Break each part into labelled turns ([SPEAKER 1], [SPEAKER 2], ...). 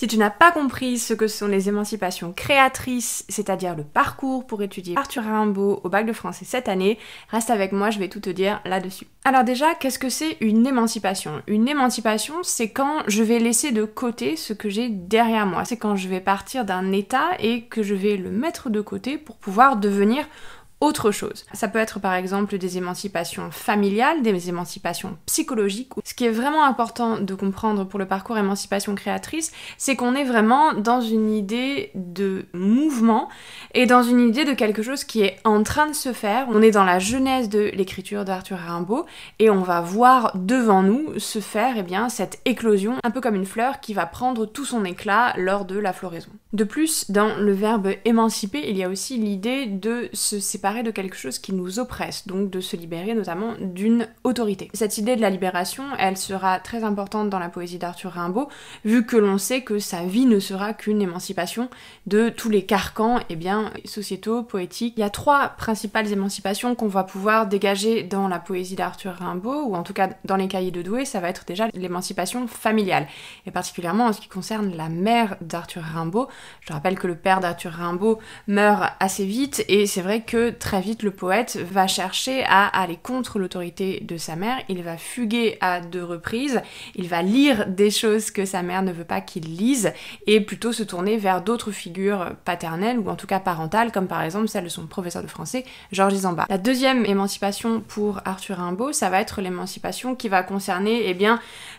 [SPEAKER 1] Si tu n'as pas compris ce que sont les émancipations créatrices, c'est-à-dire le parcours pour étudier Arthur Rimbaud au bac de français cette année, reste avec moi, je vais tout te dire là-dessus. Alors déjà, qu'est-ce que c'est une émancipation? Une émancipation, c'est quand je vais laisser de côté ce que j'ai derrière moi. C'est quand je vais partir d'un état et que je vais le mettre de côté pour pouvoir devenir autre chose. Ça peut être par exemple des émancipations familiales, des émancipations psychologiques. Ce qui est vraiment important de comprendre pour le parcours émancipation créatrice, c'est qu'on est vraiment dans une idée de mouvement et dans une idée de quelque chose qui est en train de se faire. On est dans la genèse de l'écriture d'Arthur Rimbaud et on va voir devant nous se faire cette éclosion, un peu comme une fleur qui va prendre tout son éclat lors de la floraison. De plus, dans le verbe émanciper, il y a aussi l'idée de se séparer de quelque chose qui nous oppresse, donc de se libérer notamment d'une autorité. Cette idée de la libération, elle sera très importante dans la poésie d'Arthur Rimbaud, vu que l'on sait que sa vie ne sera qu'une émancipation de tous les carcans sociétaux, poétiques. Il y a trois principales émancipations qu'on va pouvoir dégager dans la poésie d'Arthur Rimbaud, ou en tout cas dans les cahiers de Douai, ça va être déjà l'émancipation familiale, et particulièrement en ce qui concerne la mère d'Arthur Rimbaud. Je rappelle que le père d'Arthur Rimbaud meurt assez vite, et c'est vrai que très vite le poète va chercher à aller contre l'autorité de sa mère, il va fuguer à 2 reprises, il va lire des choses que sa mère ne veut pas qu'il lise, et plutôt se tourner vers d'autres figures paternelles, ou en tout cas parentales, comme par exemple celle de son professeur de français, Georges Isambard. La deuxième émancipation pour Arthur Rimbaud, ça va être l'émancipation qui va concerner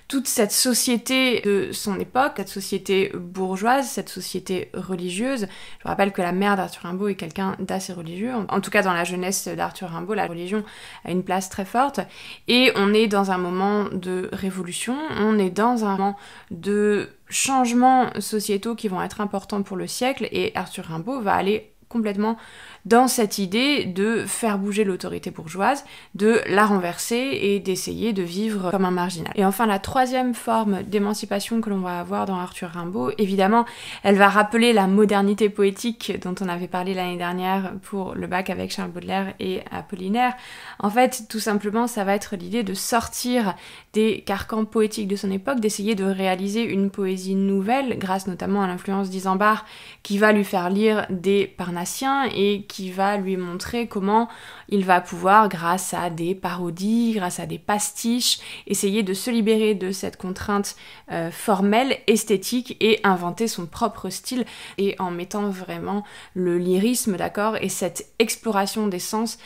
[SPEAKER 1] toute cette société de son époque, cette société bourgeoise, cette société religieuse. Je rappelle que la mère d'Arthur Rimbaud est quelqu'un d'assez religieux, en tout cas dans la jeunesse d'Arthur Rimbaud, la religion a une place très forte, et on est dans un moment de révolution, on est dans un moment de changements sociétaux qui vont être importants pour le siècle, et Arthur Rimbaud va aller complètement dans cette idée de faire bouger l'autorité bourgeoise, de la renverser et d'essayer de vivre comme un marginal. Et enfin, la troisième forme d'émancipation que l'on va avoir dans Arthur Rimbaud, évidemment, elle va rappeler la modernité poétique dont on avait parlé l'année dernière pour le bac avec Charles Baudelaire et Apollinaire. En fait, tout simplement, ça va être l'idée de sortir des carcans poétiques de son époque, d'essayer de réaliser une poésie nouvelle, grâce notamment à l'influence d'Isambard, qui va lui faire lire des Parnassiens et qui va lui montrer comment il va pouvoir, grâce à des parodies, grâce à des pastiches, essayer de se libérer de cette contrainte formelle, esthétique, et inventer son propre style, et en mettant vraiment le lyrisme, d'accord, et cette exploration des sens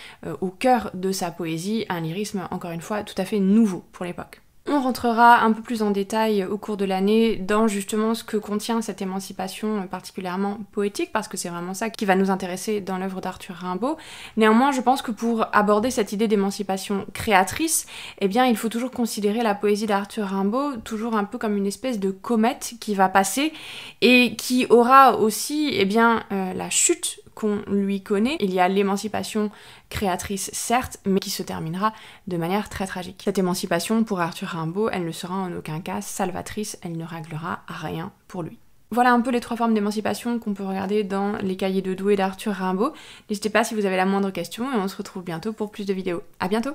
[SPEAKER 1] au cœur de sa poésie, un lyrisme, encore une fois, tout à fait nouveau pour l'époque. On rentrera un peu plus en détail au cours de l'année dans justement ce que contient cette émancipation particulièrement poétique, parce que c'est vraiment ça qui va nous intéresser dans l'œuvre d'Arthur Rimbaud. Néanmoins, je pense que pour aborder cette idée d'émancipation créatrice, il faut toujours considérer la poésie d'Arthur Rimbaud toujours un peu comme une espèce de comète qui va passer et qui aura aussi la chute qu'on lui connaît. Il y a l'émancipation créatrice, certes, mais qui se terminera de manière très tragique. Cette émancipation, pour Arthur Rimbaud, elle ne sera en aucun cas salvatrice, elle ne réglera rien pour lui. Voilà un peu les 3 formes d'émancipation qu'on peut regarder dans les cahiers de Douai d'Arthur Rimbaud. N'hésitez pas si vous avez la moindre question, et on se retrouve bientôt pour plus de vidéos. À bientôt!